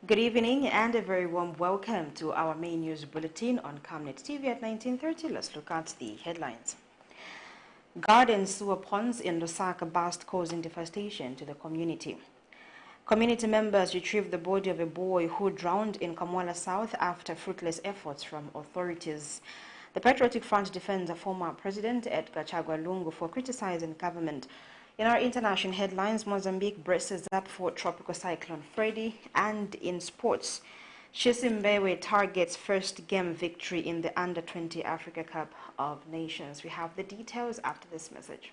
Good evening and a very warm welcome to our main news bulletin on Camnet TV at 19:30. Let's look at the headlines. Garden sewer ponds in Lusaka burst, causing devastation to the community. Community members retrieved the body of a boy who drowned in KAMWALA South after fruitless efforts from authorities. The Patriotic Front defends a former president, Edgar Chagwa Lungu, for criticizing government. In our international headlines, Mozambique braces up for tropical cyclone FREDDY, and in sports, CHISI MBEWE targets first game victory in the Under-20 Africa Cup of Nations. We have the details after this message.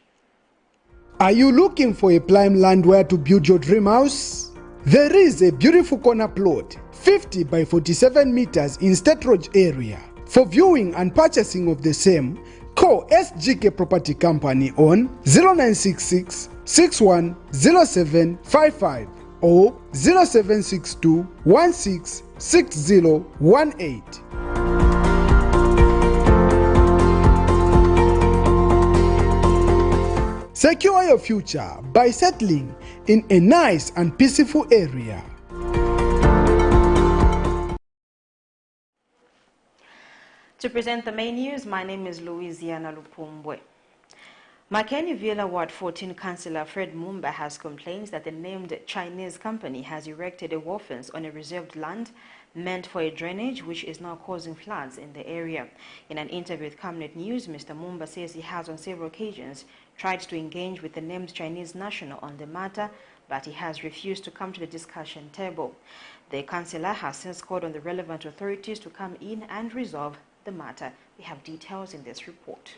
Are you looking for a prime land where to build your dream house? There is a beautiful corner plot, 50 by 47 meters in State Road area. For viewing and purchasing of the same, call SGK Property Company on 0966 610755 or 0762 166018. Secure your future by settling in a nice and peaceful area. To present the main news, my name is Louisiana Lupumbwe. MBEWE Ward 14 Councillor Fred Mumba has complained that the named Chinese company has erected a wharf fence on a reserved land meant for a drainage, which is now causing floods in the area. In an interview with Camnet News, Mr. Mumba says he has on several occasions tried to engage with the named Chinese national on the matter, but he has refused to come to the discussion table. The councillor has since called on the relevant authorities to come in and resolve the matter. We have details in this report.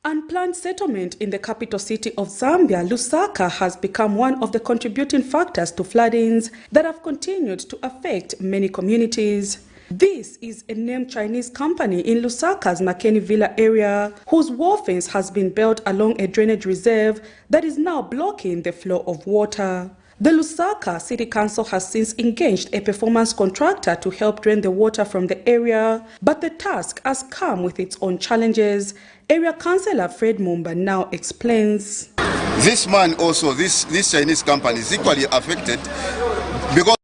Unplanned settlement in the capital city of Zambia, Lusaka, has become one of the contributing factors to floodings that have continued to affect many communities. This is a named Chinese company in Lusaka's MBEWE area whose wharf fence has been built along a drainage reserve that is now blocking the flow of water. The Lusaka City Council has since engaged a performance contractor to help drain the water from the area, but the task has come with its own challenges. Area Councillor Fred Mumba now explains. This man also, this Chinese company is equally affected because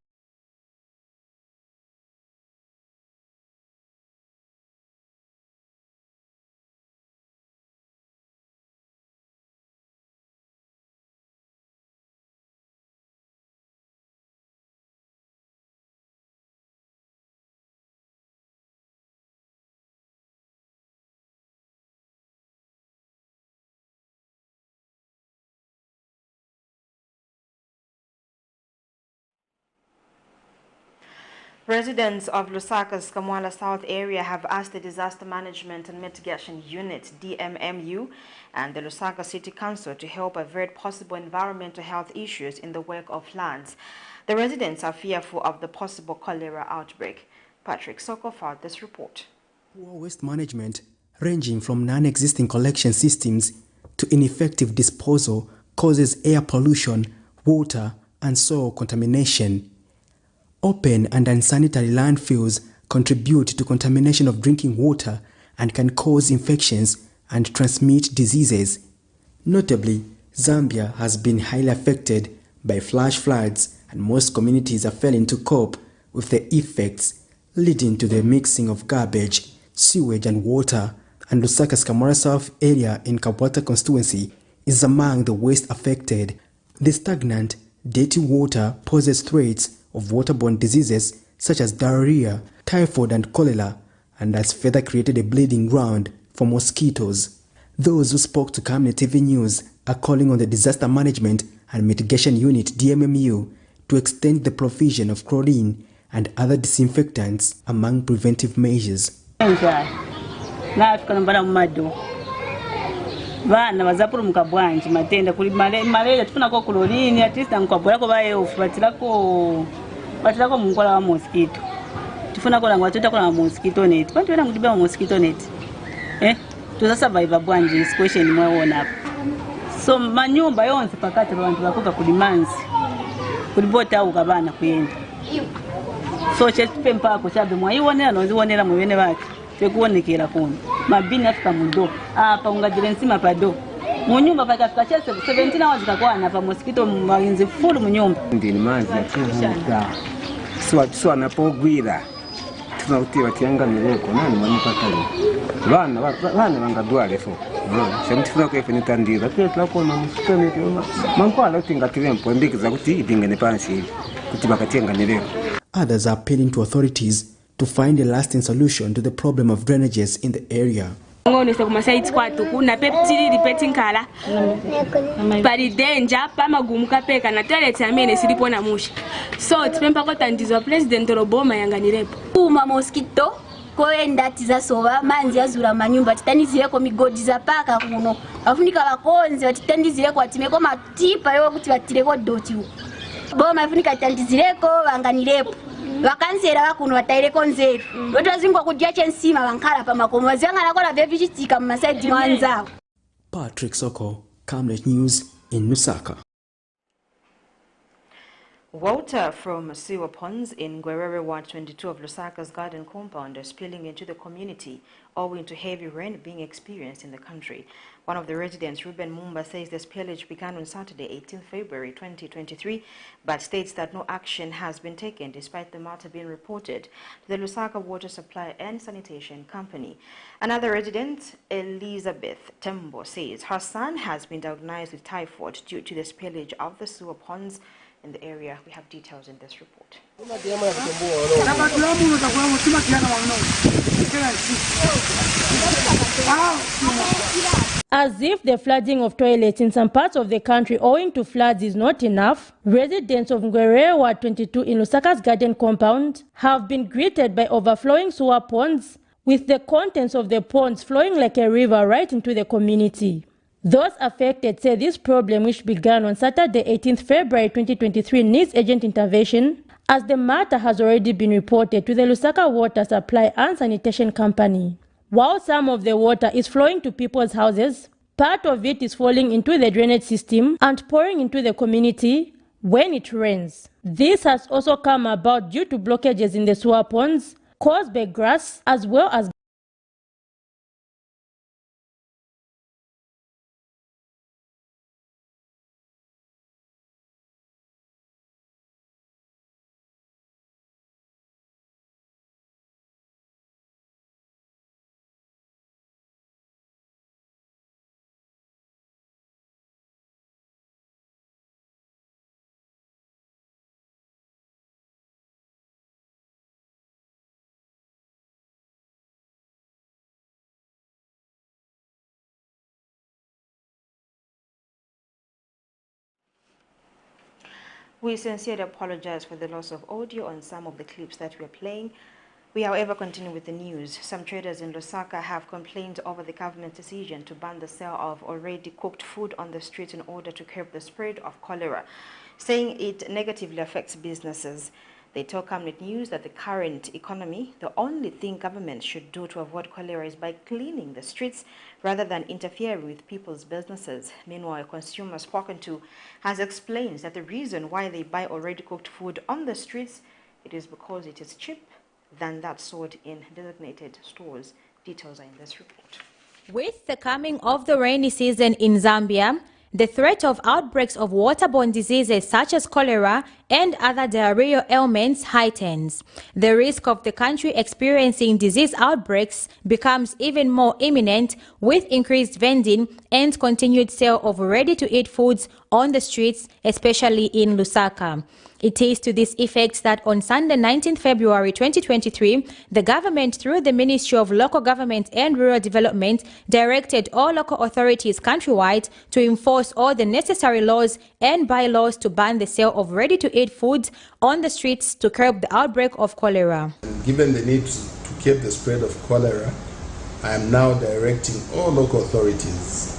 Residents of Lusaka's KAMWALA South area have asked the Disaster Management and Mitigation Unit, DMMU, and the Lusaka City Council to help avert possible environmental health issues in the wake of floods. The residents are fearful of the possible cholera outbreak. Patrick Soko filed this report. Poor waste management, ranging from non-existing collection systems to ineffective disposal, causes air pollution, water, and soil contamination. Open and unsanitary landfills contribute to contamination of drinking water and can cause infections and transmit diseases. Notably, Zambia has been highly affected by flash floods, and most communities are failing to cope with the effects, leading to the mixing of garbage, sewage and water, and Lusaka's KAMWALA South area in Kabwata constituency is among the worst affected. The stagnant, dirty water poses threats of waterborne diseases such as diarrhea, typhoid and cholera, and has further created a bleeding ground for mosquitoes. Those who spoke to Camnet TV News are calling on the Disaster Management and Mitigation Unit, DMMU, to extend the provision of chlorine and other disinfectants among preventive measures. Vana vazapuru mukabwanji matenda kuli malaria tufunako chlorine at least nkabwako bayofu batilako mungola wa mosquito tufunako langwa tutako na mosquito net pantu wena ngudiba mosquito net tuza survive bwanji situation mwaona hapo so manyumba yonse pakati abantu bakuka kulimanzi kulibota ukabana kuyenda so chetupe mpako chabe mwaiwonera nozionera mubene bake twekuonekera kuno mabini afika mudo apa ungadire nsima pado munyumba pakafika 17 hours kakwana pa mosquito mwainzi full munyumba ndini manzi yachivuta Swana pogwira. Tunautiwa tianga mileko nani manipatali. Bana bangadwale fo. Semtifuna ko ifenitandira. Tlako na mustene manko alatinga tiwempo ndikiza kuti idingene pansi kuti bakatenga mileko. Others are appealing to authorities to find a lasting solution to the problem of drainages in the area. Ngone se kuma site kwatu kuna peptili repeating kala bali danger pama gumuka peka na toilet amene silipo na musha so tipempa ko tandizwa president Roboma yanganirepo uma mosquito koenda tizasoba manzi azura manyumba titanizire ko migodi za paka kuno afunika bakonze batitandizire ko atimeko matipa yo kuti batireko doti boma afunika tandizireko banganirepo vakansera vakuno vataireko nzeru votozingwa kudya chensima vankhala pamakomo vaziyang'ana kola vevichitika mumasaidi mwanzawo. Patrick Soko, Camnet News in Lusaka. Water from sewer ponds in Gwerere Ward 22 of Lusaka's garden compound is spilling into the community owing to heavy rain being experienced in the country. One of the residents, Ruben Mumba, says the spillage began on Saturday, 18 February 2023, but states that no action has been taken despite the matter being reported to the Lusaka Water Supply and Sanitation Company. Another resident, Elizabeth Tembo, says her son has been diagnosed with typhoid due to the spillage of the sewer ponds in the area. We have details in this report. As if the flooding of toilets in some parts of the country owing to floods is not enough, residents of Ngwerere Ward 22 in Lusaka's garden compound have been greeted by overflowing sewer ponds, with the contents of the ponds flowing like a river right into the community. Those affected say this problem, which began on Saturday, 18th February 2023, needs urgent intervention, as the matter has already been reported to the Lusaka Water Supply and Sanitation Company. While some of the water is flowing to people's houses, part of it is falling into the drainage system and pouring into the community when it rains. This has also come about due to blockages in the sewer ponds caused by grass as well as We sincerely apologize for the loss of audio on some of the clips that we are playing. We, however, continue with the news. Some traders in Lusaka have complained over the government's decision to ban the sale of already cooked food on the street in order to curb the spread of cholera, saying it negatively affects businesses. They tell Camnet News that the current economy, the only thing government should do to avoid cholera is by cleaning the streets rather than interfering with people's businesses. Meanwhile, a consumer spoken to has explained that the reason why they buy already cooked food on the streets, it is because it is cheap than that sold in designated stores. Details are in this report. With the coming of the rainy season in Zambia, the threat of outbreaks of waterborne diseases such as cholera and other diarrheal ailments heightens. The risk of the country experiencing disease outbreaks becomes even more imminent with increased vending and continued sale of ready-to-eat foods on the streets, especially in Lusaka. It is to this effect that on Sunday, 19 February 2023, the government, through the Ministry of Local Government and Rural Development, directed all local authorities countrywide to enforce all the necessary laws and bylaws to ban the sale of ready-to-eat foods on the streets to curb the outbreak of cholera. Given the need to curb the spread of cholera, I am now directing all local authorities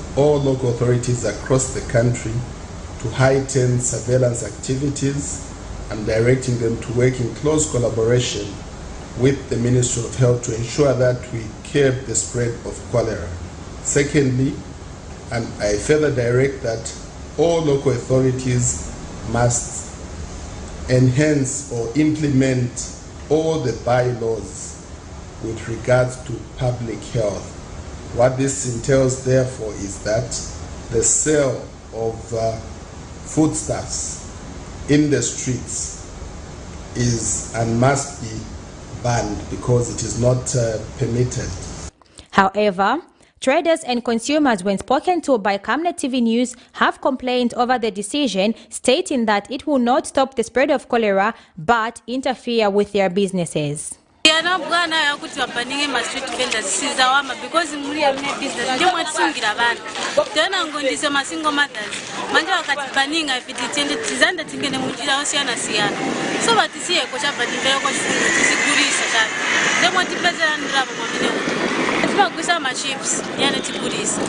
across the country to heighten surveillance activities and directing them to work in close collaboration with the Ministry of Health to ensure that we curb the spread of cholera. Secondly, and I further direct that all local authorities must enhance or implement all the bylaws with regards to public health. What this entails, therefore, is that the sale of foodstuffs in the streets is and must be banned because it is not permitted. However, traders and consumers, when spoken to by Camnet TV News, have complained over the decision, stating that it will not stop the spread of cholera but interfere with their businesses. Because muri amne business ndio mwatsungira bana tena ngondisa masingo mothers manje wakati baninga ifititende tizanda tingene munjira osiyana siyana so batisiye ko chabadivero ko sigurisa kana ndemo tipezera ndirabo mwamene tibagusa ma chips yana tipurisa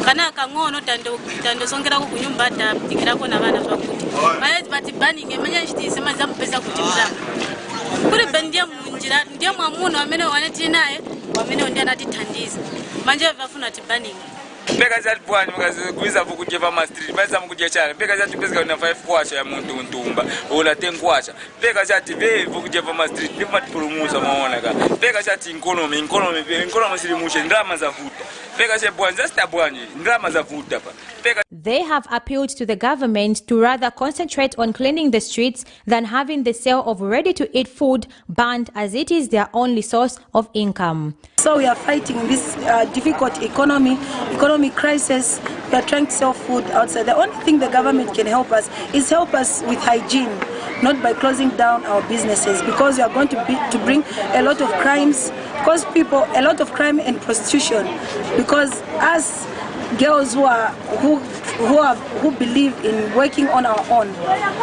kana kangono tando songera ko kunyumba ta tikira ko na bana twakuti baye bati baninge manya chitise mazamupeza kuti mzama kuri bendia munjira ndiye mwamuno amene waneti naye wamene ndiye anatitandiza manje vafuna tibaninga peka za bwani mukaziguiza vukujeva ma street baza mukujechana peka za tipezeka na 5 kwacha ya muntu ntumba ola 10 kwacha peka za tibe vukujeva ma street ndima tipulumuza maona ka peka za economy silimushe ndrama za vuta peka za bwani za sta bwani ndrama za vuta pa. They have appealed to the government to rather concentrate on cleaning the streets than having the sale of ready-to-eat food banned, as it is their only source of income. So we are fighting this difficult economic crisis. We are trying to sell food outside. The only thing the government can help us is help us with hygiene, not by closing down our businesses, because we are going to bring a lot of crimes, cause people a lot of crime and prostitution, because as girls who believe in working on our own,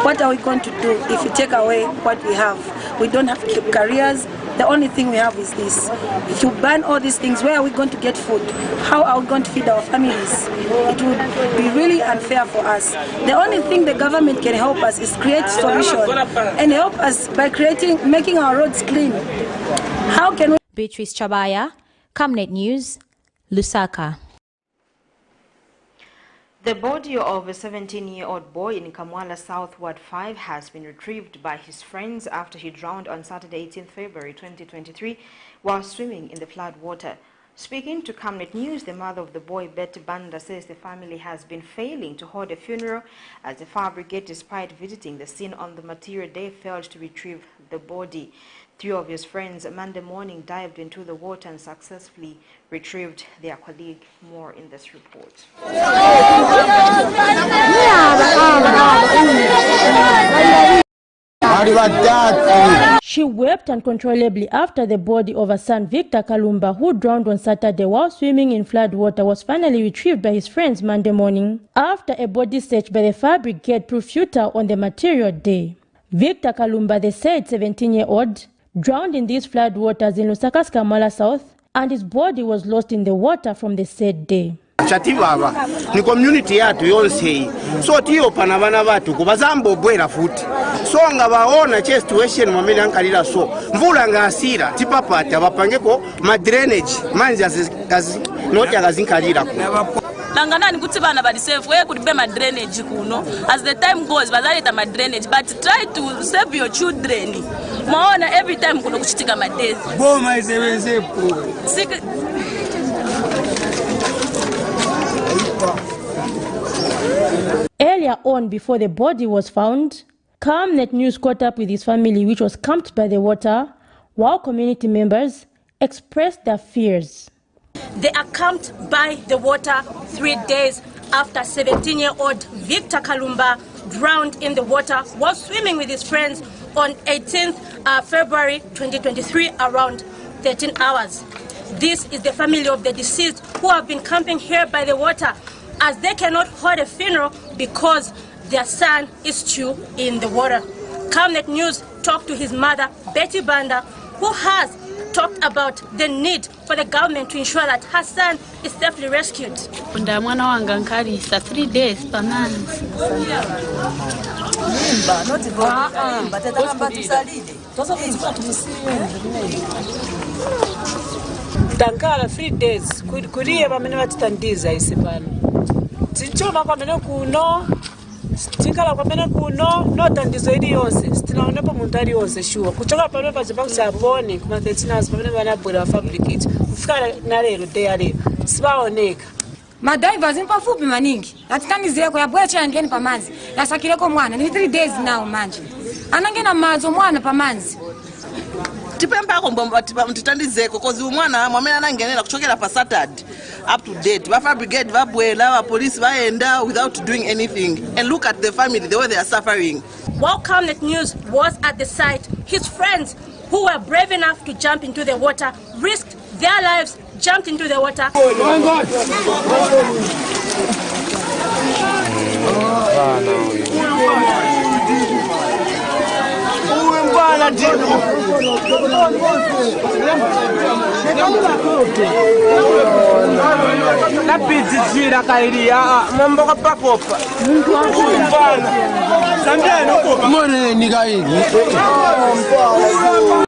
what are we going to do if we take away what we have? We don't have careers. The only thing we have is this. If you ban all these things, where are we going to get food? How are we going to feed our families? It would be really unfair for us. The only thing the government can help us is create solution and help us by making our roads clean. How can we? Beatrice Chabaya, Camnet News, Lusaka. The body of a 17-year-old boy in KAMWALA South Ward 5 has been retrieved by his friends after he drowned on Saturday, 18th February 2023, while swimming in the flood water. Speaking to Camnet News, the mother of the boy, Betty Banda, says the family has been failing to hold a funeral as the fire brigade, despite visiting the scene on the material day, failed to retrieve the body. 3 of his friends Monday morning dived into the water and successfully retrieved their colleague. More in this report. She wept uncontrollably after the body of her son Victor Kalumba, who drowned on Saturday while swimming in flood water, was finally retrieved by his friends Monday morning after a body search by the fire brigade proved futile on the material day. Victor Kalumba, the said 17-year-old, drowned in these flood waters in Lusaka's KAMWALA South, and his body was lost in the water from the said day. Chativava ni community yatu yonse so tiyo pana bana batu kubazambo bwera futi so nga baona che situation mwamene ankalira so mvula nga asira tipapata bapangeko ma drainage manzi noti akazinkalira Langanani kuti bana bali safe we could be my drainage kuno as the time goes bazaleta my drainage but try to save your children maona every time kuno kuchitika madezi boma isebenzepo Earlier on, before the body was found, Camnet News caught up with his family, which was camped by the water, while community members expressed their fears. They are camped by the water 3 days after 17-year-old Victor Kalumba drowned in the water while swimming with his friends on 18th February 2023 around 13 hours. This is the family of the deceased who have been camping here by the water as they cannot hold a funeral because their son is still in the water. Camnet News talked to his mother, Betty Banda, who has talked about the need for the government to ensure that her son is safely rescued. Mwana wanga nkalisa 3 days pamanzi. Tankala 3 days kuriye bamene batitandiza isipano. Tichoma kwamene kuno tinkala kwamene kuno notandizo ili yonse sitinaonepo muntu ali yonse shuwa kuchoka pano pachipangu cha poni kuma 13 hours pamene banabwera fabricate kufika na lero day ya lero sibaoneka madaiva zimpafupi maningi atitangizire ko yabwera changeni pamazi nasakireko mwana ni 3 days now manje anangena mazo mwana pamanzi tipemba kombo mtitandizeko kozi umwana mwamene anangenera kuchokera pa Saturday up to date ba brigade babwela ba police baenda without doing anything, and look at the family, the way they are suffering. While Camnet News was at the site, his friends who were brave enough to jump into the water risked their lives, jumped into the water.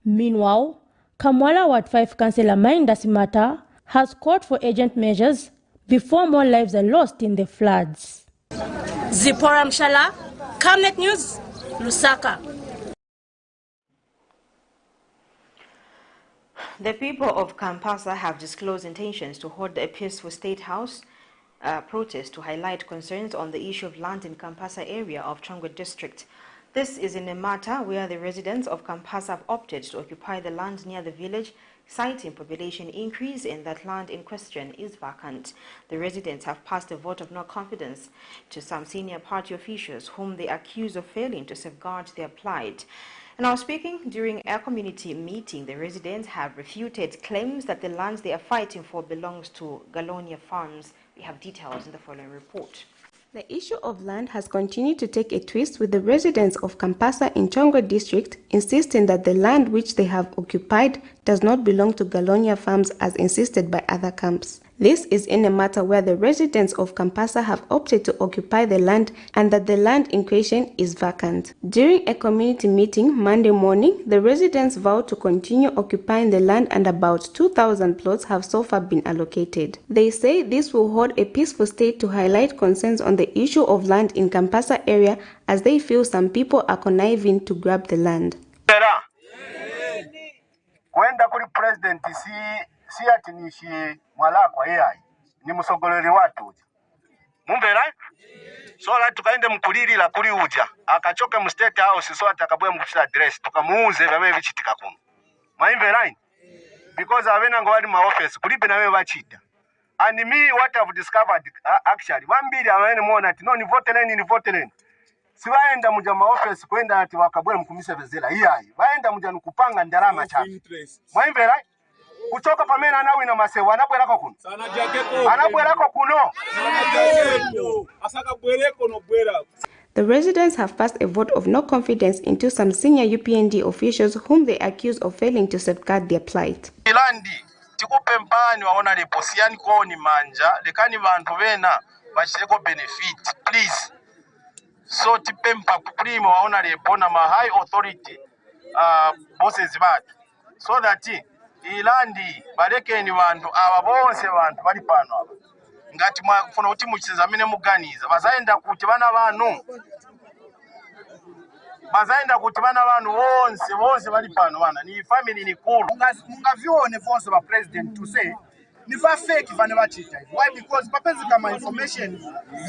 Meanwhile, KAMWALA Ward 5 Councillor Mainda Simata has called for urgent measures before more lives are lost in the floods. Zipporah Mshala, Camnet News, Lusaka. The people of Kampasa have disclosed intentions to hold a peaceful State House protest to highlight concerns on the issue of land in Kampasa area of Chongwe district. This is in a matter where the residents of Kampasa have opted to occupy the land near the village, citing population increase and that land in question is vacant. The residents have passed a vote of no confidence to some senior party officials whom they accuse of failing to safeguard their plight. Now, speaking during a community meeting, the residents have refuted claims that the lands they are fighting for belongs to Galonia farms. We have details in the following report. The issue of land has continued to take a twist, with the residents of Kampasa in Chongwe district insisting that the land which they have occupied does not belong to Galonia farms as insisted by other camps. This is in a matter where the residents of Kampasa have opted to occupy the land and that the land in question is vacant. During a community meeting Monday morning, the residents vowed to continue occupying the land and about 2,000 plots have so far been allocated. They say this will hold a peaceful state to highlight concerns on the issue of land in Kampasa area, as they feel some people are conniving to grab the land. Kwenda kuli president si ati nishi mwalakwa AI ni musogoleli watu mumbera so la tukaende mkulilila kuli uja akachoke mu State House so atakabwe mukufisa address tukamuuze babe bichitika kuno maimbera because avena ngo wali ma office kulibe nawe bachita. And me, what I've discovered actually, one billion avene muona ati no ni vote leni siwaenda muja ma office kwenda ati wakabwe mkumise vezela AI waenda muja nukupanga ndalama chape maimbera kuchoka pamena nawe na masewa anabwerako kuno anabwerako kuno asaka bwereko no bwera. The residents have passed a vote of no confidence into some senior UPND officials whom they accuse of failing to safeguard their plight. Ilandi tikupe mpani waona leposiani kwa ni manja lekani vantu vena vachiteko benefit please. So tipempa kuprima waona lepona ma high authority bosses batu so that ilandi balekeni vantu aba bonse vantu bali pano aba ngati mwafuna kuti muchizamene muganiza bazaenda kuti bana banu bonse bali pano bana ni family ni kulu mungavione vonse ba president to say ni va fake vane bachita. Why? Because papenzi kama information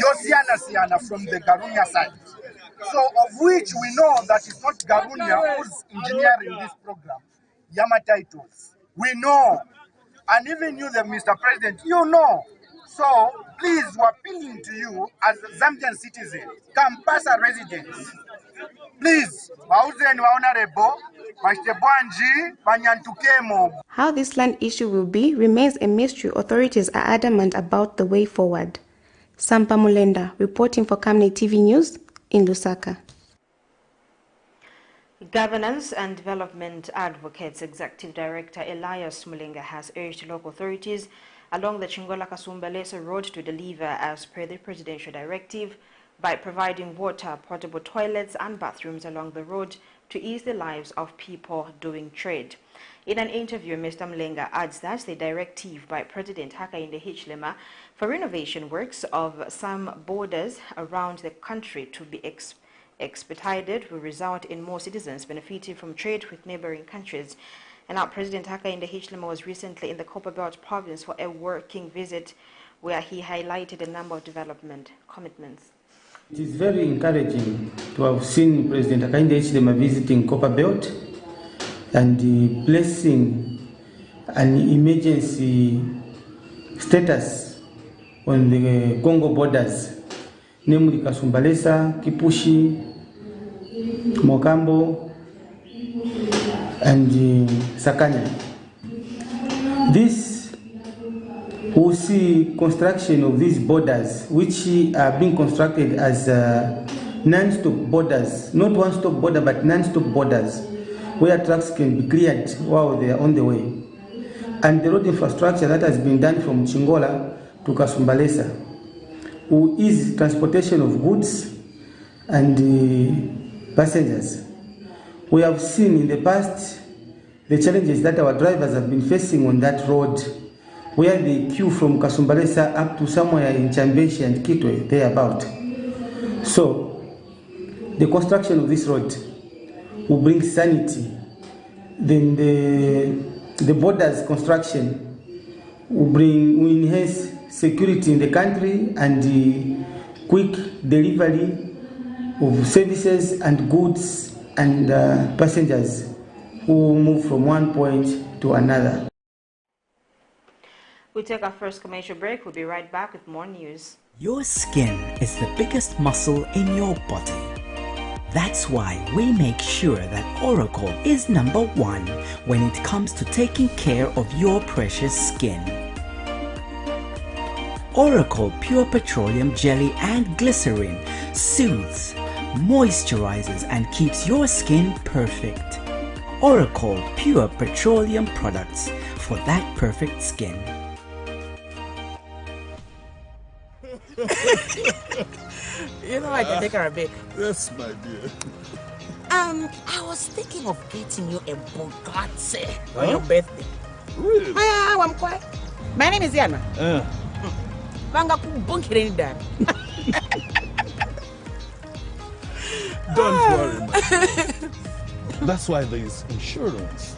yosiana from the Garunia side, so of which we know that it's not Garunia who's engineering this program. Yama titles we know, and even you, the Mr. President, you know. So please, we're appealing to you as Zambian citizens, Kampasa residents. Please, how this land issue will be remains a mystery. Authorities are adamant about the way forward. Sampa Mulenda, reporting for Camnet TV News in Lusaka. Governance and Development Advocates Executive Director Elias Mulinga has urged local authorities along the Chingola-Kasumbalesa road to deliver as per the presidential directive by providing water, portable toilets and bathrooms along the road to ease the lives of people doing trade. In an interview, Mr. Mulinga adds that the directive by President Hakainde Hichilema for renovation works of some borders around the country to be expedited will result in more citizens benefiting from trade with neighboring countries. And our President Hakainde Hichilema was recently in the Copperbelt province for a working visit where he highlighted a number of development commitments. It is very encouraging to have seen President Hakainde Hichilema visiting Copper Belt and placing an emergency status on the Congo borders, namely Kasumbalesa, Kipushi, Mokambo, and Sakanya. This will see construction of these borders, which are being constructed as non-stop borders, not one-stop border, but non-stop borders, where trucks can be cleared while they are on the way. And the road infrastructure that has been done from Chingola to Kasumbalesa will ease transportation of goods and passengers. We have seen in the past the challenges that our drivers have been facing on that road, where they queue from Kasumbalesa up to somewhere in Chambeshi and Kitwe, thereabout. So, the construction of this road will bring sanity. Then the borders construction will enhance security in the country and the quick delivery of services and goods and passengers who will move from one point to another. We'll take our first commercial break. We'll be right back with more news. Your skin is the biggest muscle in your body. That's why we make sure that Oracle is #1 when it comes to taking care of your precious skin. Oracle Pure Petroleum Jelly and Glycerin soothes, moisturizes, and keeps your skin perfect. Oracle Pure Petroleum products for that perfect skin. You know I can take her a bit. Yes, my dear. I was thinking of getting you a Bugatti on your birthday. Really? I'm quiet. My name is Yana. Don't worry, my dear. That's why there is insurance.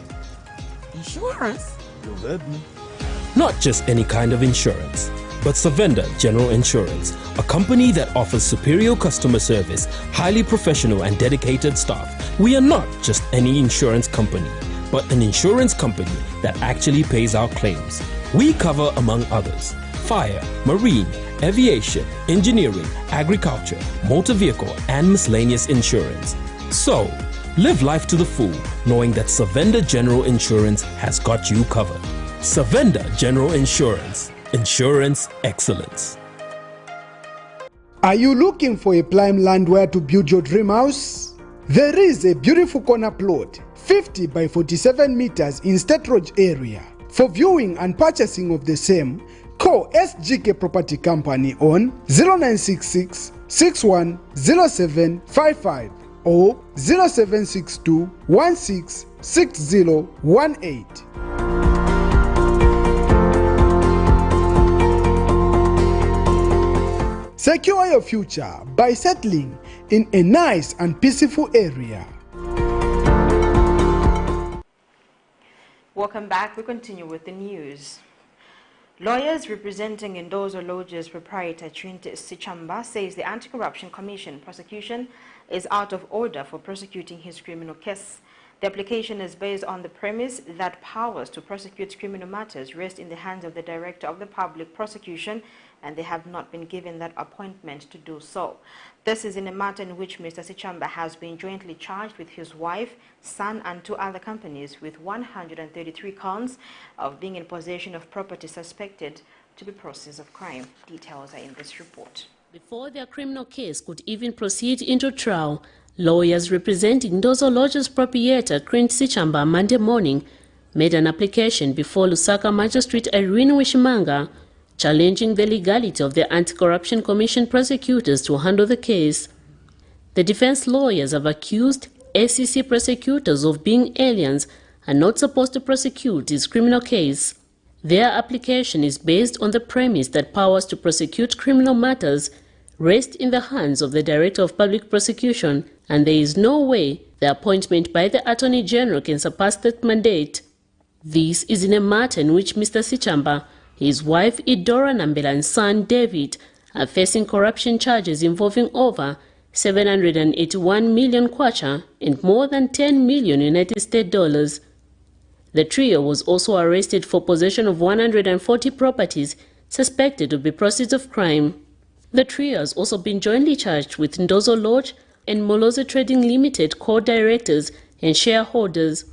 Insurance? You heard me. Not just any kind of insurance, but Savenda General Insurance, a company that offers superior customer service, highly professional and dedicated staff. We are not just any insurance company, but an insurance company that actually pays our claims. We cover, among others, fire, marine, aviation, engineering, agriculture, motor vehicle, and miscellaneous insurance. So, live life to the full, knowing that Savenda General Insurance has got you covered. Savenda General Insurance. Insurance excellence. Are you looking for a prime land where to build your dream house? There is a beautiful corner plot, 50 by 47 meters in State Road area. For viewing and purchasing of the same, call SGK Property Company on 0966 610755 or 0762 166018. Secure your future by settling in a nice and peaceful area. Welcome back. We continue with the news. Lawyers representing Indozo Lodge's proprietor Trinity Sichamba says the Anti-Corruption Commission prosecution is out of order for prosecuting his criminal case. The application is based on the premise that powers to prosecute criminal matters rest in the hands of the Director of the Public Prosecution, and they have not been given that appointment to do so. This is in a matter in which Mr. Sichamba has been jointly charged with his wife, son, and 2 other companies with 133 counts of being in possession of property suspected to be process of crime. Details are in this report. Before their criminal case could even proceed into trial, lawyers representing Ndozo Lodge's proprietor, Trinity Sichamba, Monday morning, made an application before Lusaka Magistrate Irene Wishimanga, challenging the legality of the Anti-Corruption Commission prosecutors to handle the case. The defense lawyers have accused ACC prosecutors of being aliens and not supposed to prosecute his criminal case. Their application is based on the premise that powers to prosecute criminal matters rest in the hands of the Director of Public Prosecution, and there is no way the appointment by the Attorney General can surpass that mandate. This is in a matter in which Mr. Sichamba, his wife Idora Nambela, and son David are facing corruption charges involving over 781 million kwacha, and more than 10 million United States dollars. The trio was also arrested for possession of 140 properties suspected to be proceeds of crime. The trio has also been jointly charged with Ndozo Lodge and Moloze Trading Limited co-directors and shareholders.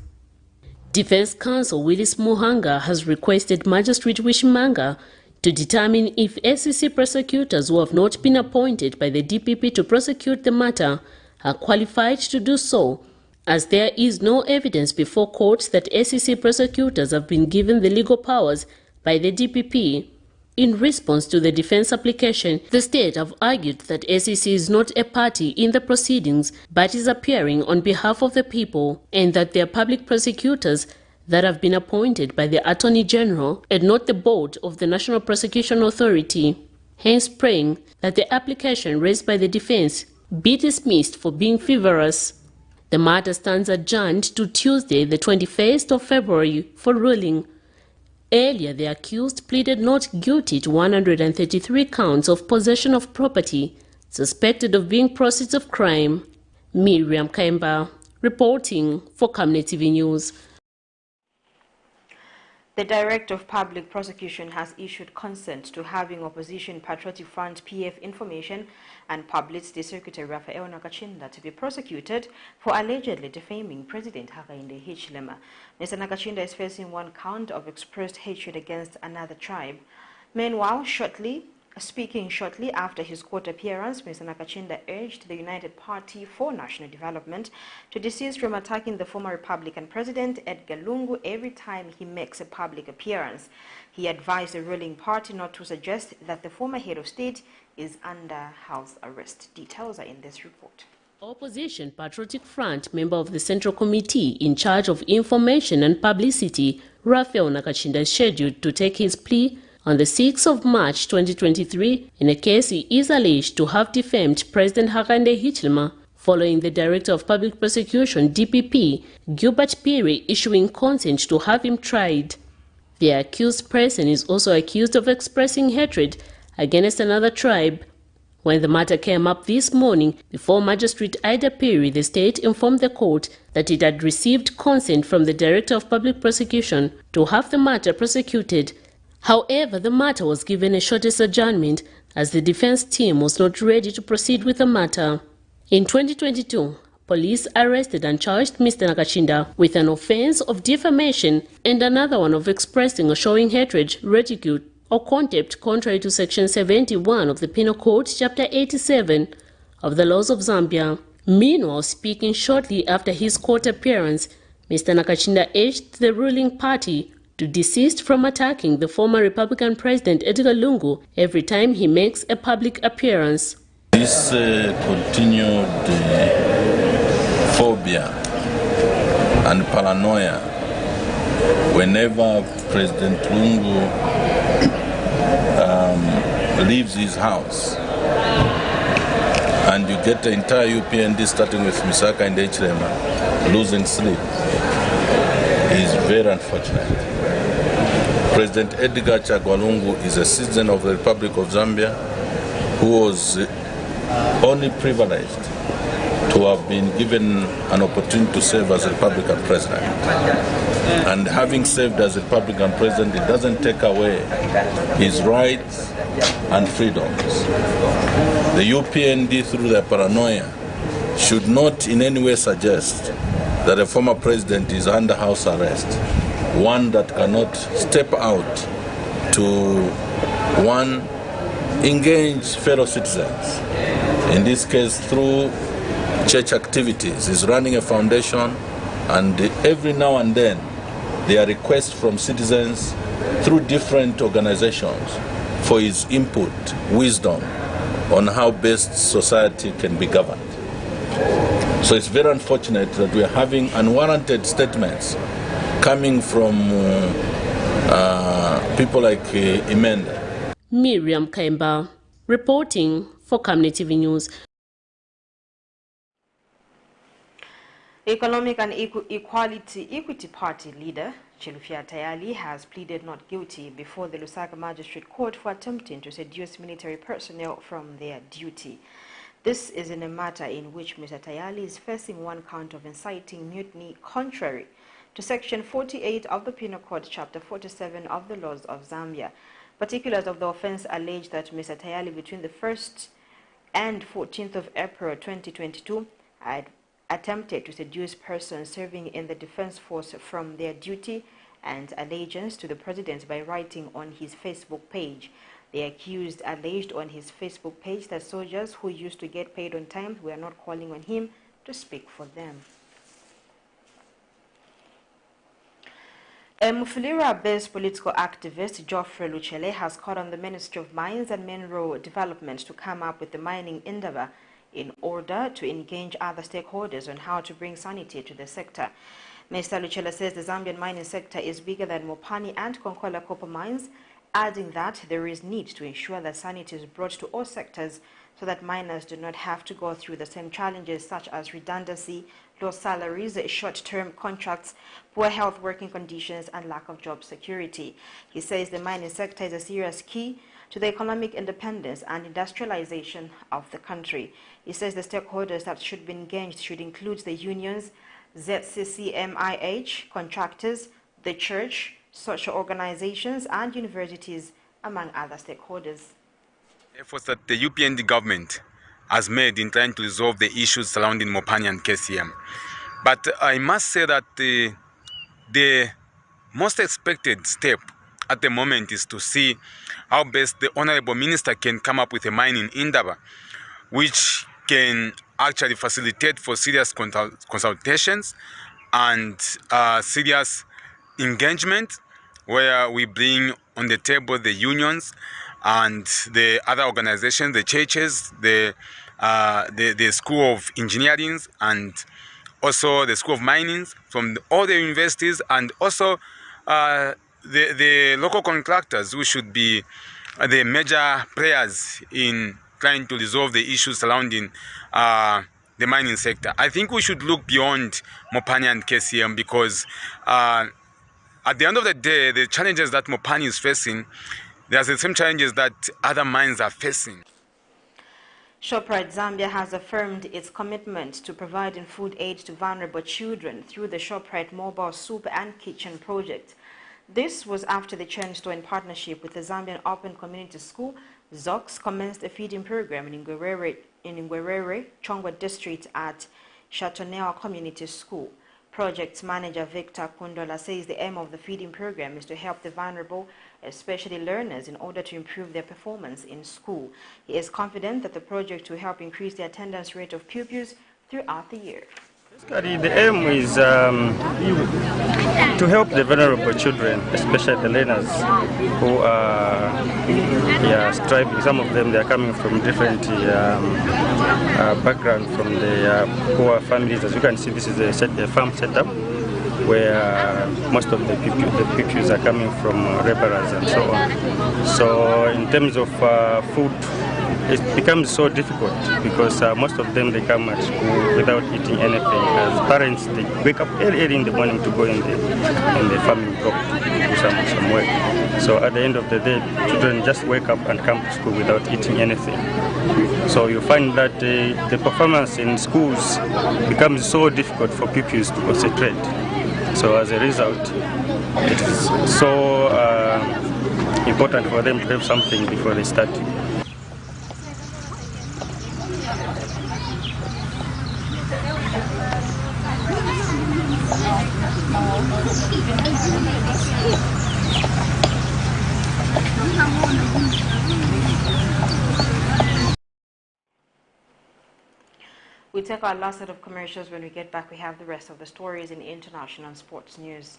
Defense Counsel Willis Muhanga has requested Magistrate Wishimanga to determine if SEC prosecutors who have not been appointed by the DPP to prosecute the matter are qualified to do so, as there is no evidence before court that SEC prosecutors have been given the legal powers by the DPP. In response to the defense application, the state have argued that SEC is not a party in the proceedings but is appearing on behalf of the people, and that they are public prosecutors that have been appointed by the Attorney General and not the board of the National Prosecution Authority, hence praying that the application raised by the defense be dismissed for being frivolous. The matter stands adjourned to Tuesday, the 21st of February, for ruling. Earlier, the accused pleaded not guilty to 133 counts of possession of property suspected of being proceeds of crime. Miriam Kaimba, reporting for Camnet TV News. The Director of Public Prosecution has issued consent to having Opposition Patriotic Front PF information and Publicity Secretary Raphael Nakachinda to be prosecuted for allegedly defaming President Hakainde Hichilema. Mr. Nakachinda is facing one count of expressed hatred against another tribe. Meanwhile, speaking shortly after his court appearance, Mr. Nakachinda urged the United Party for National Development to desist from attacking the former Republican President Edgar Lungu every time he makes a public appearance. He advised the ruling party not to suggest that the former head of state is under house arrest. Details are in this report. Opposition Patriotic Front member of the Central Committee in charge of Information and Publicity, Raphael Nakachinda, is scheduled to take his plea on the 6th of March 2023 in a case he is alleged to have defamed President Hakainde Hichilema following the Director of Public Prosecution DPP, Gilbert Piri, issuing consent to have him tried. The accused person is also accused of expressing hatred against another tribe. When the matter came up this morning before Magistrate Ida Piri, the state informed the court that it had received consent from the Director of Public Prosecution to have the matter prosecuted. However, the matter was given a shortest adjournment as the defense team was not ready to proceed with the matter. In 2022, police arrested and charged Mr. Nakachinda with an offense of defamation and another one of expressing or showing hatred, ridicule, or contempt contrary to Section 71 of the Penal Code, Chapter 87 of the laws of Zambia. Meanwhile, speaking shortly after his court appearance, Mr. Nakachinda urged the ruling party to desist from attacking the former Republican President Edgar Lungu every time he makes a public appearance. This continued phobia and paranoia whenever President Lungu leaves his house, and you get the entire UPND starting with Misaka and Hichilema losing sleep, is very unfortunate. President Edgar Chagwa Lungu is a citizen of the Republic of Zambia who was only privileged to have been given an opportunity to serve as a Republican president. And having served as a Republican president, it doesn't take away his rights and freedoms. The UPND, through their paranoia, should not in any way suggest that a former president is under house arrest, one that cannot step out to, one, engage fellow citizens. In this case, through church activities. He's running a foundation, and every now and then there are requests from citizens through different organizations for his input, wisdom on how best society can be governed. So it's very unfortunate that we are having unwarranted statements coming from people like Imende. Miriam Kaimba, reporting for Camnet TV News. Economic and Equity Party leader Chilufya Tayali has pleaded not guilty before the Lusaka Magistrate Court for attempting to seduce military personnel from their duty. This is in a matter in which Mr. Tayali is facing one count of inciting mutiny contrary to Section 48 of the Penal Code, Chapter 47 of the laws of Zambia. Particulars of the offense allege that Mr. Tayali, between the 1st and 14th of April 2022, had attempted to seduce persons serving in the defense force from their duty and allegiance to the president by writing on his Facebook page. The accused alleged on his Facebook page that soldiers who used to get paid on time were not calling on him to speak for them. A Mufulira-based political activist, Geoffrey Luchele, has called on the Ministry of Mines and Mineral Development to come up with the mining endeavor in order to engage other stakeholders on how to bring sanity to the sector. Mr. Luchele says the Zambian mining sector is bigger than Mopani and KAMWALA copper mines, adding that there is need to ensure that sanity is brought to all sectors so that miners do not have to go through the same challenges such as redundancy, low salaries, short-term contracts, poor health working conditions, and lack of job security. He says the mining sector is a serious key to the economic independence and industrialization of the country. He says the stakeholders that should be engaged should include the unions, ZCCMIH, contractors, the church, social organizations, and universities, among other stakeholders. Efforts that the UPND government has made in trying to resolve the issues surrounding Mopani and KCM. But I must say that the most expected step at the moment is to see how best the Honorable Minister can come up with a mining endeavor which can actually facilitate for serious consultations and serious engagement, where we bring on the table the unions and the other organizations, the churches, the School of Engineering, and also the School of Mining from all the universities, and also the local contractors, who should be the major players in trying to resolve the issues surrounding the mining sector. I think we should look beyond Mopani and KCM, because at the end of the day, the challenges that Mopani is facing, they are the same challenges that other mines are facing. ShopRite Zambia has affirmed its commitment to providing food aid to vulnerable children through the ShopRite Mobile Soup and Kitchen project. This was after the chain store, in partnership with the Zambian Open Community School, ZOX, commenced a feeding program in Ngwerere, Chongwa District at Chateauneuf Community School. Project manager Victor Kundola says the aim of the feeding program is to help the vulnerable, especially learners, in order to improve their performance in school. He is confident that the project will help increase the attendance rate of pupils throughout the year. The aim is to help the vulnerable children, especially the learners who are striving. Some of them, they are coming from different backgrounds, from the poor families. As you can see, this is a farm setup where most of the pupils are coming from laborers and so on. So in terms of food, it becomes so difficult because most of them, they come at school without eating anything. As parents, they wake up early in the morning to go in the farming block to do some work. So at the end of the day, children just wake up and come to school without eating anything. So you find that the performance in schools becomes so difficult for pupils to concentrate. So as a result, it is so important for them to have something before they start. We take our last set of commercials. When we get back, we have the rest of the stories in international sports news.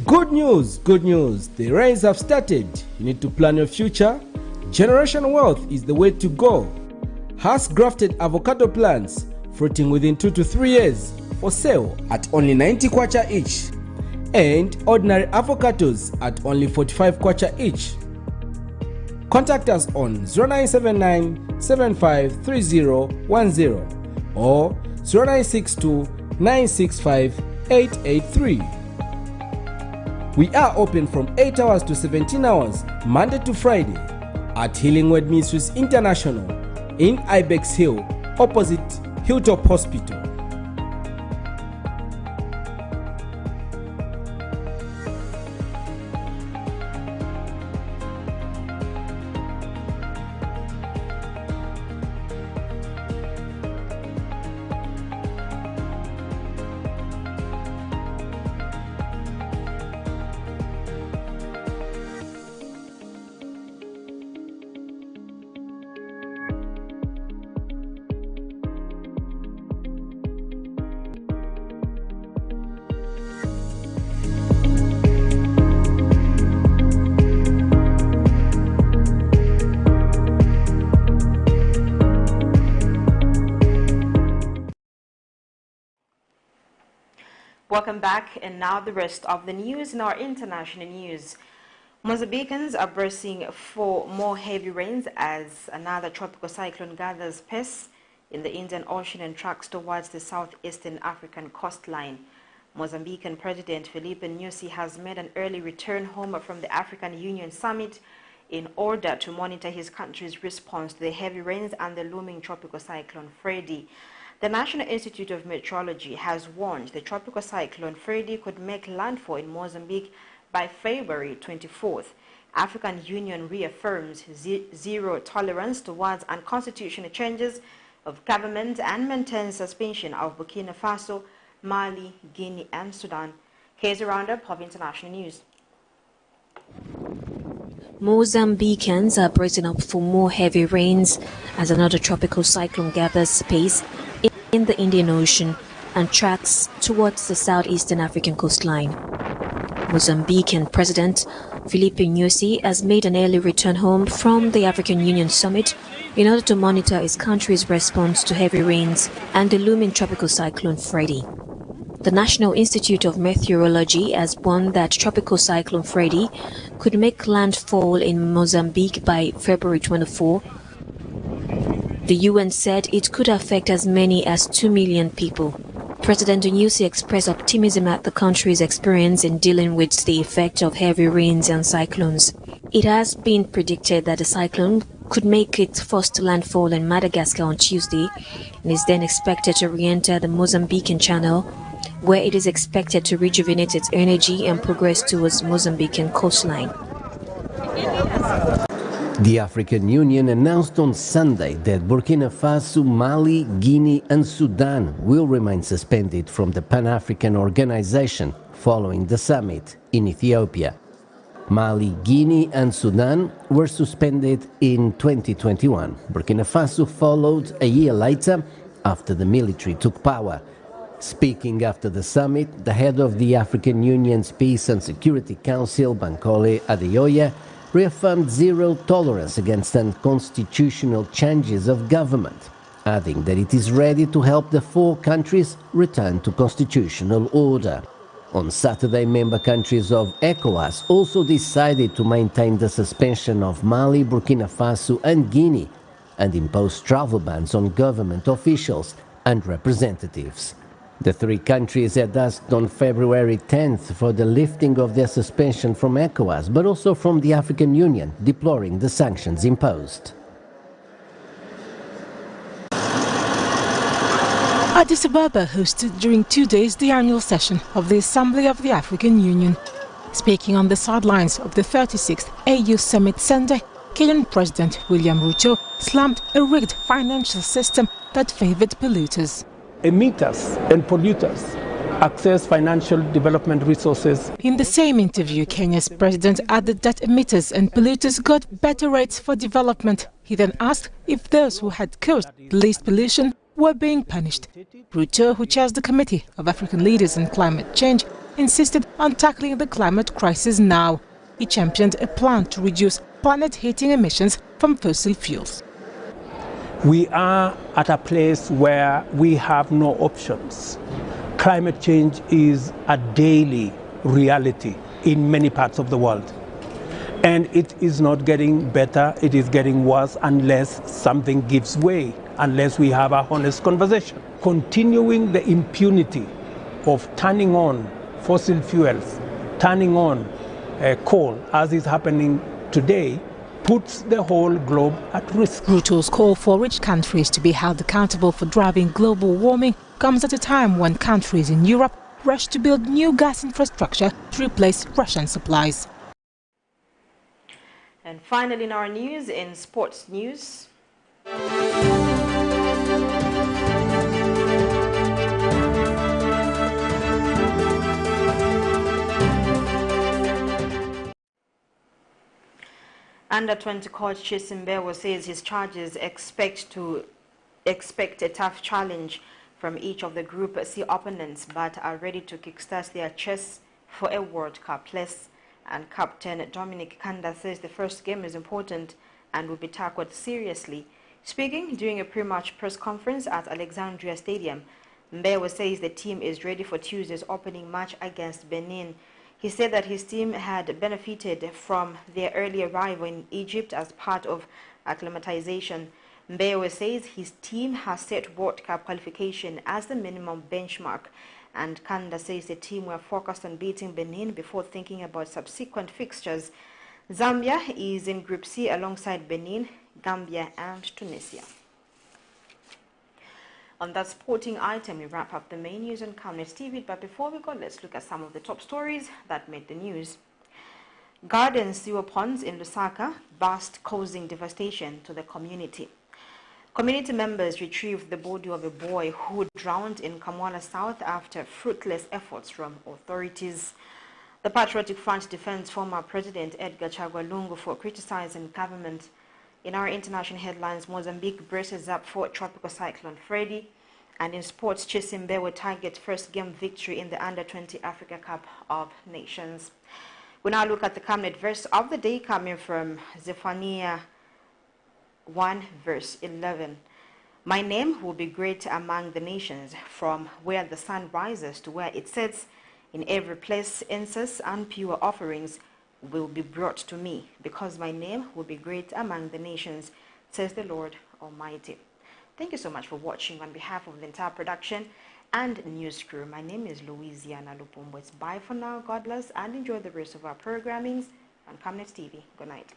Good news, good news. The rains have started. You need to plan your future. Generation Wealth is the way to go. Has grafted avocado plants fruiting within 2 to 3 years for sale at only 90 kwacha each, and ordinary avocados at only 45 kwacha each. Contact us on 0979 753010 or 0962 965 883. We are open from 8 hours to 17 hours, Monday to Friday, at Healing Word Ministries International in Ibex Hill, opposite Hilltop Hospital. Welcome back, and now the rest of the news. In our international news, Mozambicans are bracing for more heavy rains as another tropical cyclone gathers pace in the Indian Ocean and tracks towards the southeastern African coastline. Mozambican President Filipe Nyusi has made an early return home from the African Union Summit in order to monitor his country's response to the heavy rains and the looming tropical cyclone Freddy. The National Institute of Meteorology has warned the tropical cyclone Freddy could make landfall in Mozambique by February 24th. African Union reaffirms zero tolerance towards unconstitutional changes of government and maintains suspension of Burkina Faso, Mali, Guinea, and Sudan. Here's a roundup of international news. Mozambicans are bracing up for more heavy rains as another tropical cyclone gathers pace in the Indian Ocean and tracks towards the southeastern African coastline. Mozambican President Filipe Nyusi has made an early return home from the African Union Summit in order to monitor his country's response to heavy rains and the looming tropical cyclone Freddy. The National Institute of Meteorology has warned that tropical cyclone Freddy could make landfall in Mozambique by February 24. The UN said it could affect as many as 2 million people. President Nyusi expressed optimism at the country's experience in dealing with the effect of heavy rains and cyclones. It has been predicted that the cyclone could make its first landfall in Madagascar on Tuesday and is then expected to re-enter the Mozambican Channel, where it is expected to rejuvenate its energy and progress towards Mozambican coastline. The African Union announced on Sunday that Burkina Faso, Mali, Guinea and Sudan will remain suspended from the Pan-African Organization following the summit in Ethiopia. Mali, Guinea and Sudan were suspended in 2021. Burkina Faso followed a year later after the military took power. Speaking after the summit, the head of the African Union's Peace and Security Council, Bankole Adeoye, reaffirmed zero tolerance against unconstitutional changes of government, adding that it is ready to help the four countries return to constitutional order. On Saturday, member countries of ECOWAS also decided to maintain the suspension of Mali, Burkina Faso and Guinea and impose travel bans on government officials and representatives. The three countries had asked on February 10th for the lifting of their suspension from ECOWAS, but also from the African Union, deploring the sanctions imposed. Addis Ababa hosted during 2 days the annual session of the Assembly of the African Union. Speaking on the sidelines of the 36th AU Summit Sunday, Kenyan President William Ruto slammed a rigged financial system that favored polluters. Emitters and polluters access financial development resources. In the same interview, Kenya's president added that emitters and polluters got better rates for development. He then asked if those who had caused the least pollution were being punished. Ruto, who chairs the Committee of African Leaders on Climate Change, insisted on tackling the climate crisis now. He championed a plan to reduce planet-heating emissions from fossil fuels. We are at a place where we have no options. Climate change is a daily reality in many parts of the world. And it is not getting better, it is getting worse unless something gives way, unless we have a honest conversation. Continuing the impunity of turning on fossil fuels turning on coal, as is happening today, puts the whole globe at risk. Ruto's call for rich countries to be held accountable for driving global warming comes at a time when countries in Europe rush to build new gas infrastructure to replace Russian supplies. And finally, in our news, in sports news, Under-20 coach CHISI MBEWE says his charges expect a tough challenge from each of the Group C opponents, but are ready to kickstart their chase for a World Cup place. And Captain Dominic Kanda says the first game is important and will be tackled seriously. Speaking during a pre-match press conference at Alexandria Stadium, MBEWE says the team is ready for Tuesday's opening match against Benin. He said that his team had benefited from their early arrival in Egypt as part of acclimatization. MBEWE says his team has set World Cup qualification as the minimum benchmark, and Kanda says the team were focused on beating Benin before thinking about subsequent fixtures. Zambia is in Group C alongside Benin, Gambia and Tunisia. On that sporting item, we wrap up the main news on Camnet TV, but before we go, let's look at some of the top stories that made the news. Garden sewer ponds in Lusaka burst, causing devastation to the community. Community members retrieved the body of a boy who drowned in KAMWALA South after fruitless efforts from authorities. The Patriotic Front defends former President Edgar Chagwa Lungu for criticizing government. In our international headlines, Mozambique braces up for tropical cyclone Freddy. And in sports, CHISI MBEWE target first game victory in the Under-20 Africa Cup of Nations. We now look at the Camnet verse of the day coming from ZEPHANIAH 1 verse 11. My name will be great among the nations, from where the sun rises to where it sets. In every place, incense and pure offerings will be brought to me, because my name will be great among the nations, says the Lord Almighty. Thank you so much for watching. On behalf of the entire production and news crew, my name is Louisiana Lupumbo. It's bye for now. God bless and enjoy the rest of our programmings on Camnet TV. Good night.